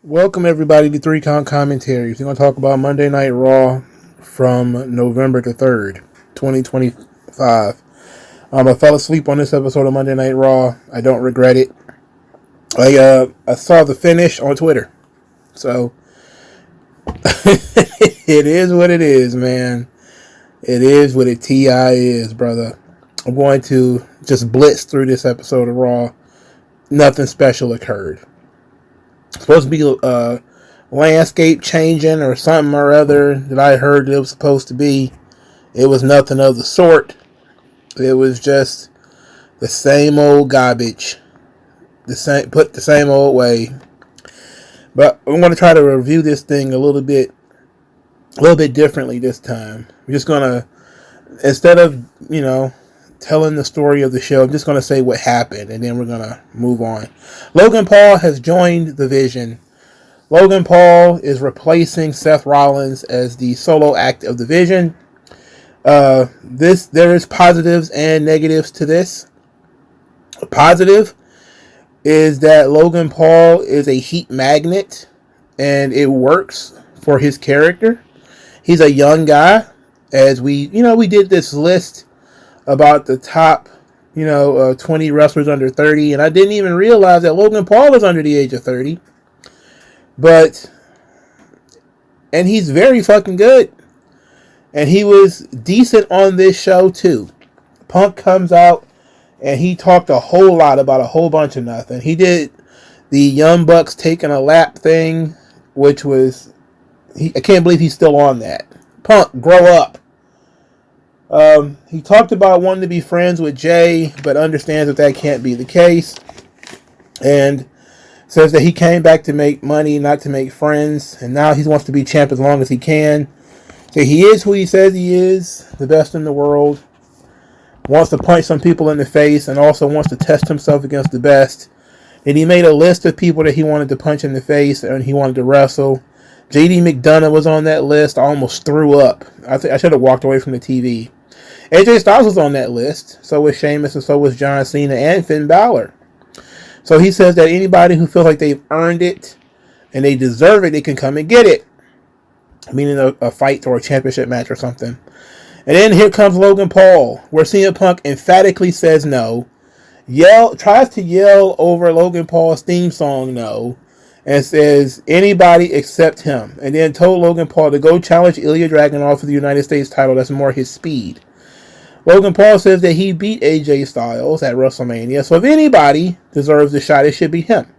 Welcome everybody to 3 Count Commentaries. We're going to talk about Monday Night Raw from November the 3rd, 2025. I fell asleep on this episode of Monday Night Raw. I don't regret it. I saw the finish on Twitter. So, it is what it is, man. It is what a TI is, brother. I'm going to just blitz through this episode of Raw. Nothing special occurred. Supposed to be landscape changing or something or other that I heard it was supposed to be. It was nothing of the sort. It was just the same old garbage. Put the same old way. But I'm going to try to review this thing a little bit differently this time. I'm just going to, instead of, telling the story of the show, I'm just going to say what happened, and then we're going to move on. Logan Paul has joined the Vision. Logan Paul is replacing Seth Rollins as the solo act of the Vision. There is positives and negatives to this. A positive is that Logan Paul is a heat magnet, and it works for his character. He's a young guy, as we did this list about the top, 20 wrestlers under 30, and I didn't even realize that Logan Paul is under the age of 30. And he's very fucking good. And he was decent on this show too. Punk comes out and he talked a whole lot about a whole bunch of nothing. He did the Young Bucks taking a lap thing, which was, I can't believe he's still on that. Punk, grow up. He talked about wanting to be friends with Jay, but understands that can't be the case. And says that he came back to make money, not to make friends. And now he wants to be champ as long as he can. So he is who he says he is, the best in the world. Wants to punch some people in the face and also wants to test himself against the best. And he made a list of people that he wanted to punch in the face and he wanted to wrestle. JD McDonough was on that list. I almost threw up. I should have walked away from the TV. AJ Styles was on that list. So was Sheamus and so was John Cena and Finn Balor. So he says that anybody who feels like they've earned it and they deserve it, they can come and get it. Meaning a fight or a championship match or something. And then here comes Logan Paul, where CM Punk emphatically says no. Tries to yell over Logan Paul's theme song no. And says anybody except him. And then told Logan Paul to go challenge Ilya Dragunov for the United States title. That's more his speed. Logan Paul says that he beat AJ Styles at WrestleMania. So if anybody deserves a shot, it should be him.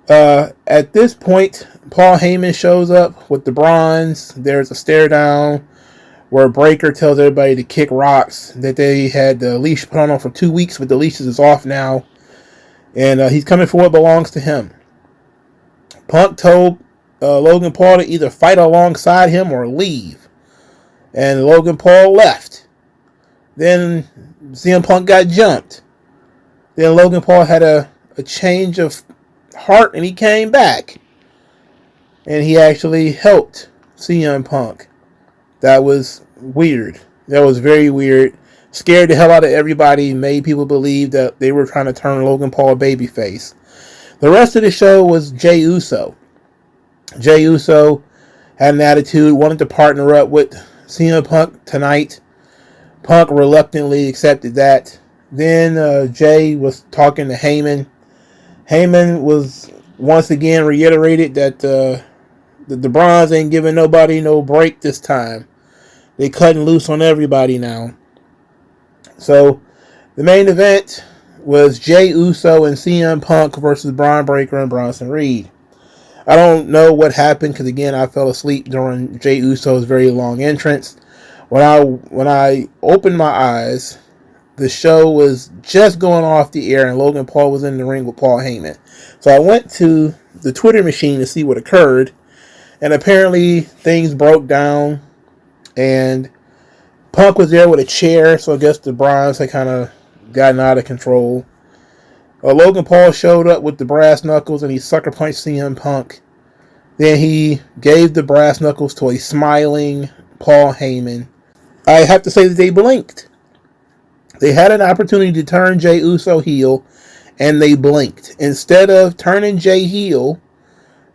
At this point, Paul Heyman shows up with the bronze. There's a stare down where Breaker tells everybody to kick rocks. That they had the leash put on for 2 weeks, but the leash is off now. And he's coming for what belongs to him. Punk told Logan Paul to either fight alongside him or leave. And Logan Paul left. Then CM Punk got jumped. Then Logan Paul had a change of heart and he came back. And he actually helped CM Punk. That was weird. That was very weird. Scared the hell out of everybody. Made people believe that they were trying to turn Logan Paul babyface. The rest of the show was Jey Uso. Jey Uso had an attitude, wanted to partner up with CM Punk tonight. Punk reluctantly accepted that. Then Jey was talking to Heyman. Heyman was once again reiterated that the Bronze ain't giving nobody no break this time. They cutting loose on everybody now. So the main event was Jey Uso and CM Punk versus Braun Breaker and Bronson Reed. I don't know what happened because again I fell asleep during Jey Uso's very long entrance. When I opened my eyes, the show was just going off the air and Logan Paul was in the ring with Paul Heyman. So I went to the Twitter machine to see what occurred, and apparently things broke down and Punk was there with a chair, so I guess the Bronze had kind of gotten out of control. Logan Paul showed up with the brass knuckles and he sucker punched CM Punk. Then he gave the brass knuckles to a smiling Paul Heyman. I have to say that they blinked. They had an opportunity to turn Jey Uso heel, and they blinked. Instead of turning Jey heel,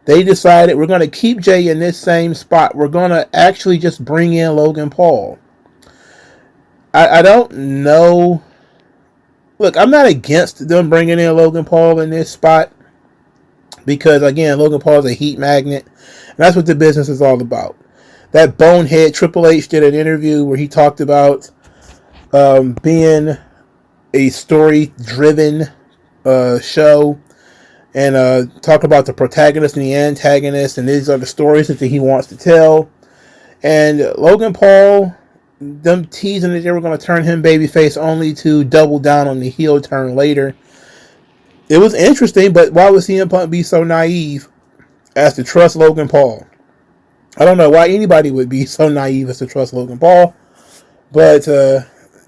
they decided we're going to keep Jay in this same spot. We're going to actually just bring in Logan Paul. I don't know. Look, I'm not against them bringing in Logan Paul in this spot because, again, Logan Paul is a heat magnet. And that's what the business is all about. That bonehead Triple H did an interview where he talked about being a story-driven show and talk about the protagonist and the antagonist, and these are the stories that he wants to tell. And Logan Paul, them teasing that they were going to turn him babyface only to double down on the heel turn later. It was interesting, but why would CM Punk be so naive as to trust Logan Paul? I don't know why anybody would be so naive as to trust Logan Paul, but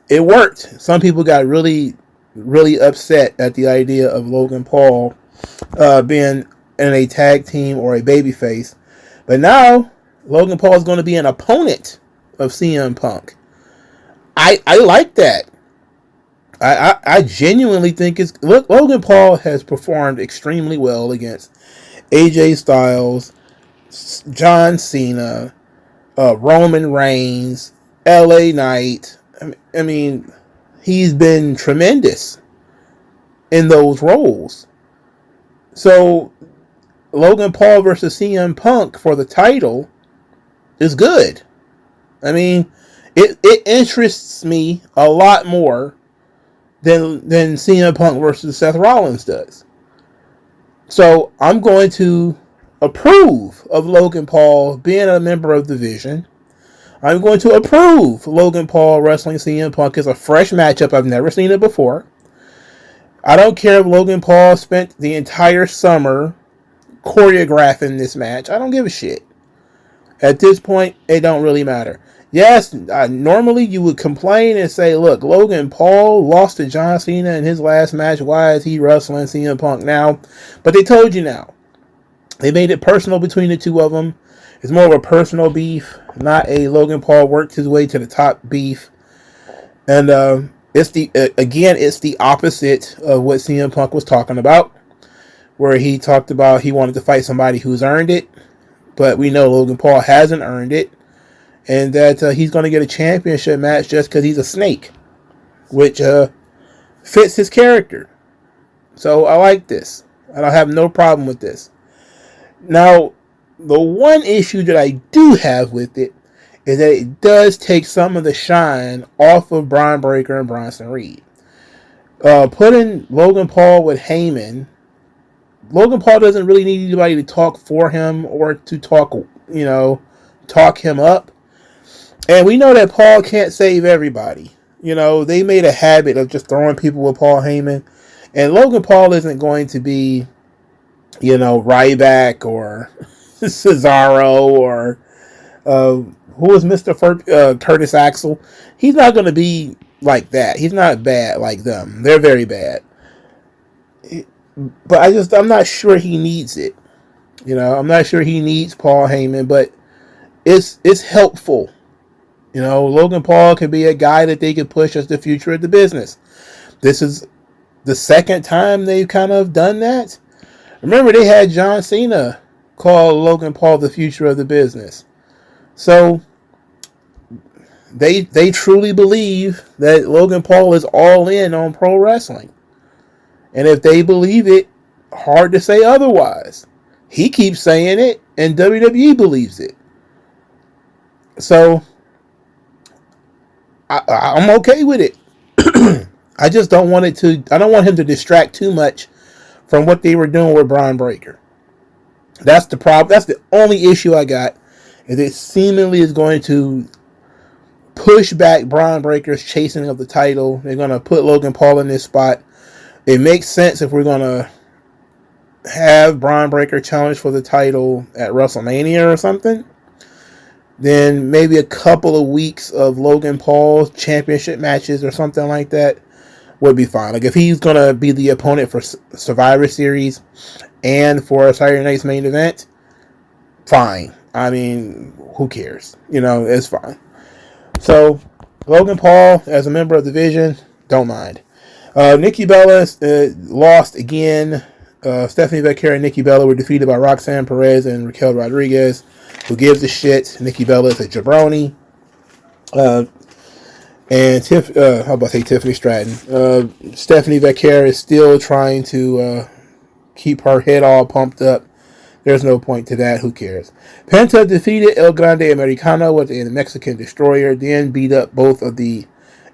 it worked. Some people got really, really upset at the idea of Logan Paul being in a tag team or a babyface. But now, Logan Paul is going to be an opponent of CM Punk. I like that. I genuinely think it's... Look, Logan Paul has performed extremely well against AJ Styles, John Cena, Roman Reigns, LA Knight. I mean, he's been tremendous in those roles. So, Logan Paul versus CM Punk for the title is good. I mean, it interests me a lot more than CM Punk versus Seth Rollins does. So, I'm going to approve of Logan Paul being a member of the Division. I'm going to approve Logan Paul wrestling CM Punk as a fresh matchup. I've never seen it before. I don't care if Logan Paul spent the entire summer choreographing this match. I don't give a shit. At this point, it don't really matter. Yes, normally you would complain and say, look, Logan Paul lost to John Cena in his last match. Why is he wrestling CM Punk now? But they told you now. They made it personal between the two of them. It's more of a personal beef, not a Logan Paul worked his way to the top beef. And it's the opposite of what CM Punk was talking about, where he talked about he wanted to fight somebody who's earned it, but we know Logan Paul hasn't earned it, and that he's going to get a championship match just because he's a snake, which fits his character. So I like this. I don't have no problem with this. Now, the one issue that I do have with it is that it does take some of the shine off of Braun Breaker and Bronson Reed. Putting Logan Paul with Heyman, Logan Paul doesn't really need anybody to talk for him or to talk him up. And we know that Paul can't save everybody. They made a habit of just throwing people with Paul Heyman. And Logan Paul isn't going to be, Ryback or Cesaro or who was Mr. Curtis Axel. He's not going to be like that. He's not bad like them. They're very bad. But I'm not sure he needs it. I'm not sure he needs Paul Heyman, but it's helpful. Logan Paul could be a guy that they could push as the future of the business. This is the second time they've kind of done that. Remember, they had John Cena call Logan Paul the future of the business. So they truly believe that Logan Paul is all in on pro wrestling. And if they believe it, hard to say otherwise. He keeps saying it, and WWE believes it. So I'm okay with it. I just don't want I don't want him to distract too much from what they were doing with Braun Breaker. That's the problem. That's the only issue I got. Is it seemingly is going to push back Braun Breaker's chasing of the title. They're going to put Logan Paul in this spot. It makes sense if we're going to have Braun Breaker challenge for the title at WrestleMania or something. Then maybe a couple of weeks of Logan Paul championship matches or something like that would be fine. Like if he's going to be the opponent for Survivor Series and for Saturday Night's main event, fine. I mean, who cares? It's fine. So, Logan Paul as a member of the Division, don't mind. Nikki Bella lost again. Stephanie Becerra and Nikki Bella were defeated by Roxanne Perez and Raquel Rodriguez. Who gives a shit? Nikki Bella is a jabroni. And how about Tiffany Stratton? Stephanie Becerra is still trying to keep her head all pumped up. There's no point to that. Who cares? Penta defeated El Grande Americano with a Mexican destroyer, then beat up both of the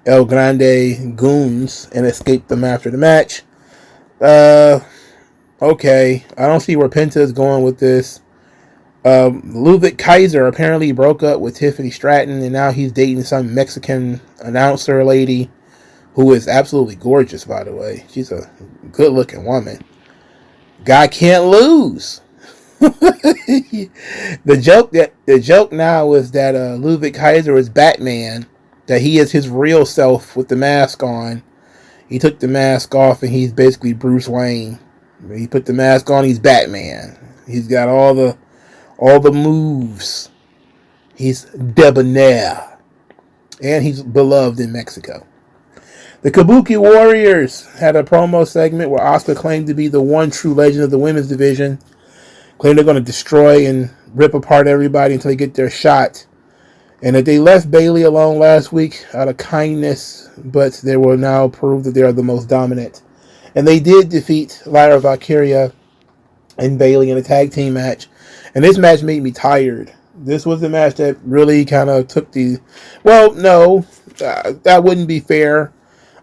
El Grande goons and escaped them after the match. Okay. I don't see where Penta is going with this. Ludwig Kaiser apparently broke up with Tiffany Stratton, and now he's dating some Mexican announcer lady who is absolutely gorgeous, by the way. She's a good-looking woman. Guy can't lose. The joke now is that Ludwig Kaiser is Batman, that he is his real self with the mask on. He took the mask off and he's basically Bruce Wayne. He put the mask on, he's Batman. He's got all the moves. He's debonair. And he's beloved in Mexico. The Kabuki Warriors had a promo segment where Asuka claimed to be the one true legend of the women's division. Claimed they're going to destroy and rip apart everybody until they get their shot. And that they left Bayley alone last week out of kindness, but they will now prove that they are the most dominant. And they did defeat Lyra Valkyria and Bayley in a tag team match. And this match made me tired. This was the match that really kind of took the... Well, no, that wouldn't be fair.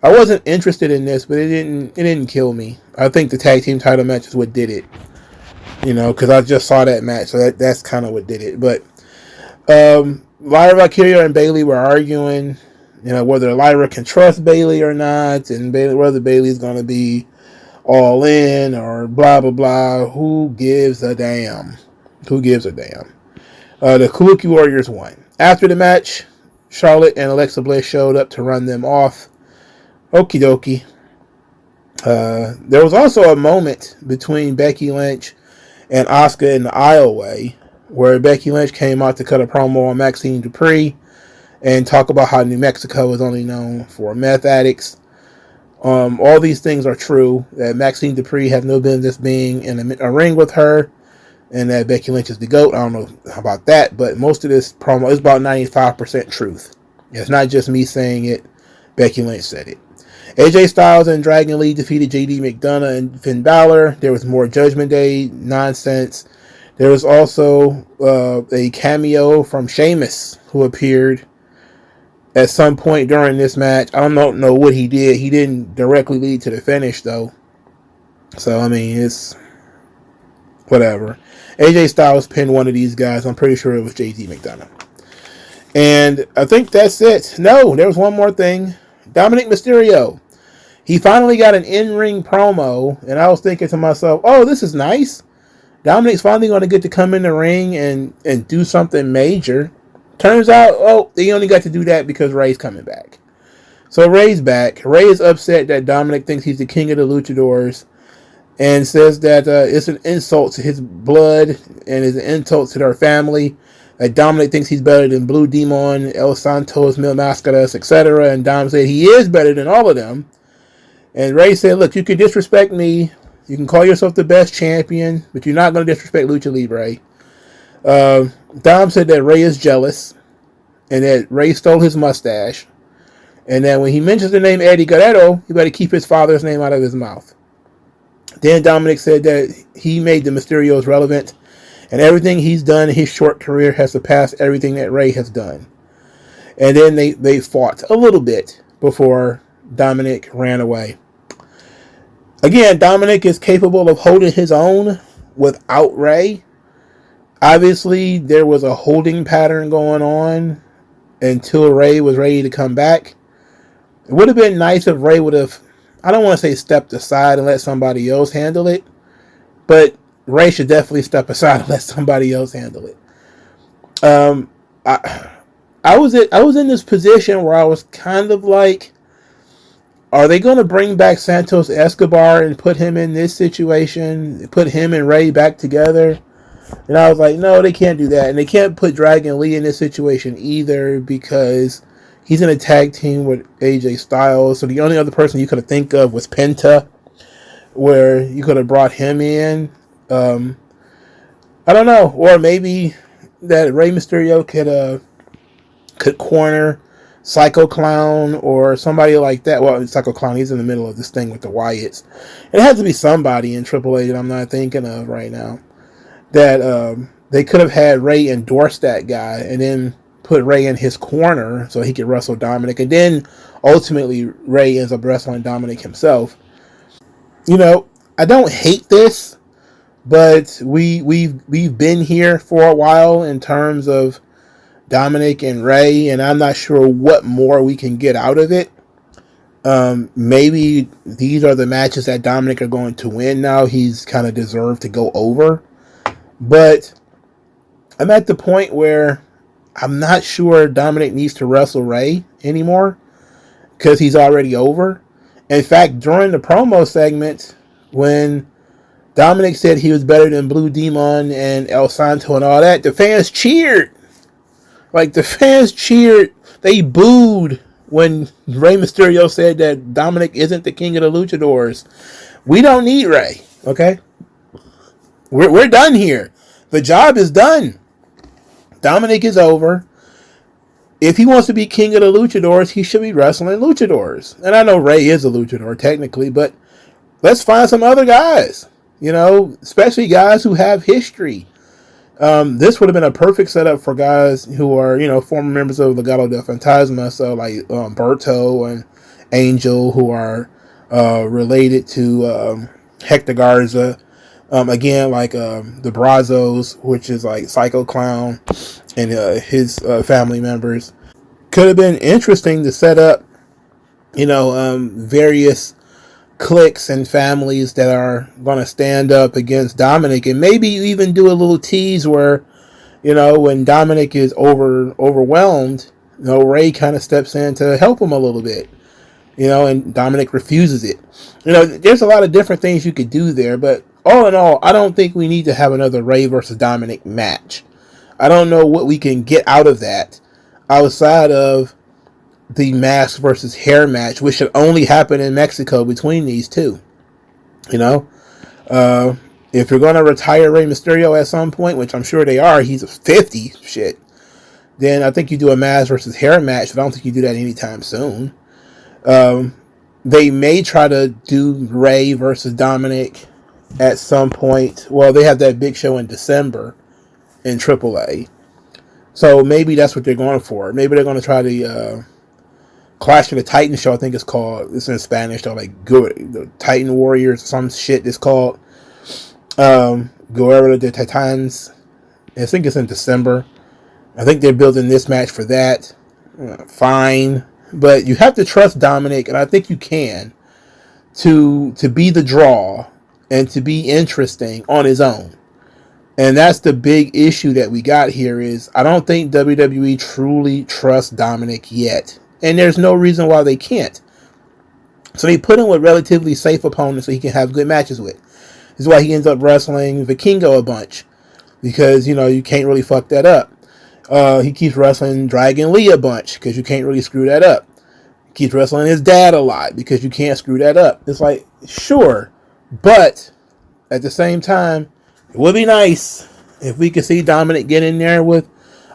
I wasn't interested in this, but it didn't kill me. I think the tag team title match is what did it. You know, because I just saw that match, so that's kind of what did it. But Lyra Valkyria and Bayley were arguing, you know, whether Lyra can trust Bayley or not, and whether Bayley's going to be all in or blah, blah, blah. Who gives a damn? Who gives a damn? The Kabuki Warriors won. After the match, Charlotte and Alexa Bliss showed up to run them off. Okie dokie. There was also a moment between Becky Lynch and Asuka in the aisleway where Becky Lynch came out to cut a promo on Maxine Dupree and talk about how New Mexico is only known for meth addicts. All these things are true. That Maxine Dupree has no business being in a ring with her, and that Becky Lynch is the GOAT. I don't know about that, but most of this promo is about 95% truth. It's not just me saying it. Becky Lynch said it. AJ Styles and Dragon Lee defeated JD McDonough and Finn Balor. There was more Judgment Day nonsense. There was also a cameo from Sheamus who appeared at some point during this match. I don't know what he did. He didn't directly lead to the finish, though. So, I mean, it's whatever. AJ Styles pinned one of these guys. I'm pretty sure it was JD McDonough. And I think that's it. No, there was one more thing. Dominic Mysterio. He finally got an in-ring promo, and I was thinking to myself, oh, this is nice. Dominic's finally going to get to come in the ring and do something major. Turns out, oh, they only got to do that because Ray's coming back. So Ray's back. Ray is upset that Dominic thinks he's the king of the luchadors and says that it's an insult to his blood and is an insult to their family. That Dominic thinks he's better than Blue Demon, El Santos, Mil Mascaras, etc. And Dom said he is better than all of them. And Ray said, look, you can disrespect me. You can call yourself the best champion, but you're not going to disrespect Lucha Libre. Dom said that Ray is jealous and that Ray stole his mustache. And that when he mentions the name Eddie Guerrero, he better keep his father's name out of his mouth. Then Dominic said that he made the Mysterios relevant, and everything he's done in his short career has surpassed everything that Ray has done. And then they fought a little bit before Dominic ran away. Again, Dominic is capable of holding his own without Ray. Obviously, there was a holding pattern going on until Ray was ready to come back. It would have been nice if Ray would have, I don't want to say stepped aside and let somebody else handle it, but Ray should definitely step aside and let somebody else handle it. I was in this position where I was kind of like, are they going to bring back Santos Escobar and put him in this situation, put him and Ray back together? And I was like, no, they can't do that. And they can't put Dragon Lee in this situation either because he's in a tag team with AJ Styles. So the only other person you could think of was Penta. where you could have brought him in. Um, I don't know, or maybe that Rey Mysterio could corner Psycho Clown or somebody like that. Well, Psycho Clown, he's in the middle of this thing with the Wyatts. It has to be somebody in AAA that I'm not thinking of right now. That they could have had Rey endorse that guy and then put Rey in his corner so he could wrestle Dominic, and then ultimately Rey ends up wrestling Dominic himself. You know, I don't hate this, but we've been here for a while in terms of Dominic and Rey, and I'm not sure what more we can get out of it. Maybe these are the matches that Dominic are going to win now. He's kind of deserved to go over. But I'm at the point where I'm not sure Dominic needs to wrestle Rey anymore because he's already over. In fact, during the promo segment, when Dominic said he was better than Blue Demon and El Santo and all that, the fans cheered. Like, the fans cheered. They booed when Rey Mysterio said that Dominic isn't the king of the luchadors. We don't need Rey, okay? We're done here. The job is done. Dominic is over. If he wants to be king of the luchadors, he should be wrestling luchadors. And I know Rey is a luchador technically, but let's find some other guys. You know, especially guys who have history. This would have been a perfect setup for guys who are, you know, former members of Legado del Fantasma, so like Berto and Angel, who are related to Hector Garza. Again, like the Brazos, which is like Psycho Clown and his family members. Could have been interesting to set up, you know, various cliques and families that are going to stand up against Dominic, and maybe even do a little tease where, you know, when Dominic is overwhelmed, you know, Rey kind of steps in to help him a little bit, you know, and Dominic refuses it. You know, there's a lot of different things you could do there, but all in all, I don't think we need to have another Rey versus Dominic match. I don't know what we can get out of that outside of the mask versus hair match, which should only happen in Mexico between these two. You know, if you're going to retire Rey Mysterio at some point, which I'm sure they are, he's 50, shit, then I think you do a mask versus hair match, but I don't think you do that anytime soon. They may try to do Rey versus Dominic at some point. Well, they have that big show in December in AAA. So maybe that's what they're going for. Maybe they're going to try the Clash of the Titans show, I think it's called. It's in Spanish, though, like the Titan Warriors or some shit it's called. Guerrero de Titans. I think it's in December. I think they're building this match for that. Fine. But you have to trust Dominic, and I think you can, to be the draw and to be interesting on his own. And that's the big issue that we got here is I don't think WWE truly trusts Dominic yet. And there's no reason why they can't. So they put him with relatively safe opponents so he can have good matches with. This is why he ends up wrestling Vikingo a bunch. Because, you know, you can't really fuck that up. He keeps wrestling Dragon Lee a bunch because you can't really screw that up. He keeps wrestling his dad a lot because you can't screw that up. It's like, sure. But at the same time, it would be nice if we could see Dominic get in there with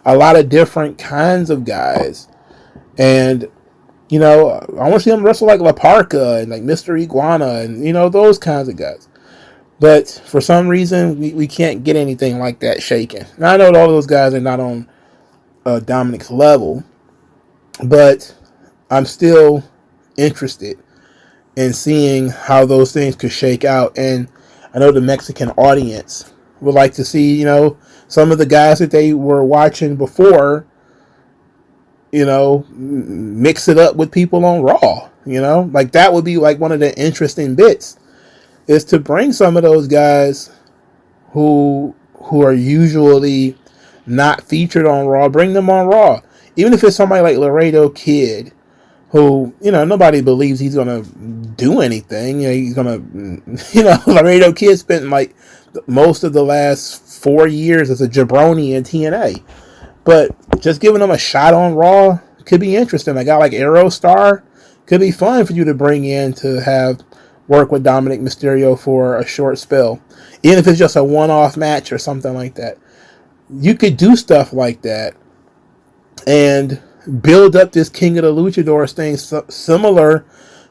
a lot of different kinds of guys. And, you know, I want to see him wrestle like La Parka and like Mr. Iguana and, you know, those kinds of guys. But for some reason, we can't get anything like that shaken. Now, I know all those guys are not on Dominic's level, but I'm still interested in seeing how those things could shake out. And I know the Mexican audience would like to see, you know, some of the guys that they were watching before, you know, mix it up with people on Raw, you know, like that would be like one of the interesting bits is to bring some of those guys who are usually not featured on Raw, bring them on Raw. Even if it's somebody like Laredo Kid, who, you know, nobody believes he's going to do anything. You know, he's going to, you know, Laredo Kid spent like most of the last 4 years as a jabroni in TNA. But just giving them a shot on Raw could be interesting. A guy like Aerostar could be fun for you to bring in to have work with Dominic Mysterio for a short spell. Even if it's just a one-off match or something like that. You could do stuff like that and build up this King of the Luchadors thing similar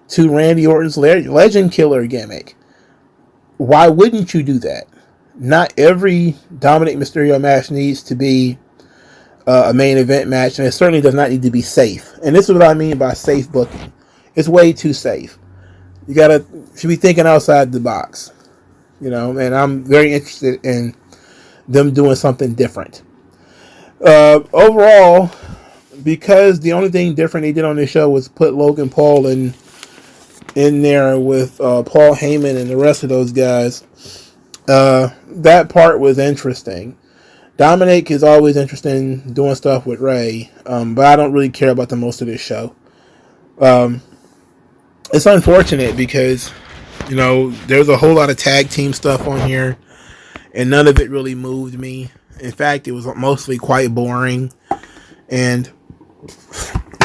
to Randy Orton's Legend Killer gimmick. Why wouldn't you do that? Not every Dominic Mysterio match needs to be a main event match, and it certainly does not need to be safe. And this is what I mean by safe booking. It's way too safe. You should be thinking outside the box, and I'm very interested in them doing something different. Overall, because the only thing different they did on this show was put Logan Paul in there with Paul Heyman and the rest of those guys. That part was interesting. Dominic is always interested in doing stuff with Ray, but I don't really care about the most of this show. It's unfortunate because, there's a whole lot of tag team stuff on here, and none of it really moved me. In fact, it was mostly quite boring, and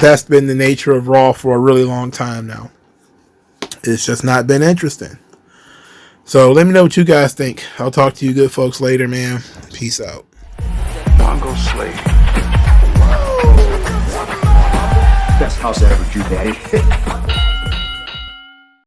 that's been the nature of Raw for a really long time now. It's just not been interesting. So let me know what you guys think. I'll talk to you good folks later, man. Peace out. MagMongoSlade. Best house I ever drew, daddy.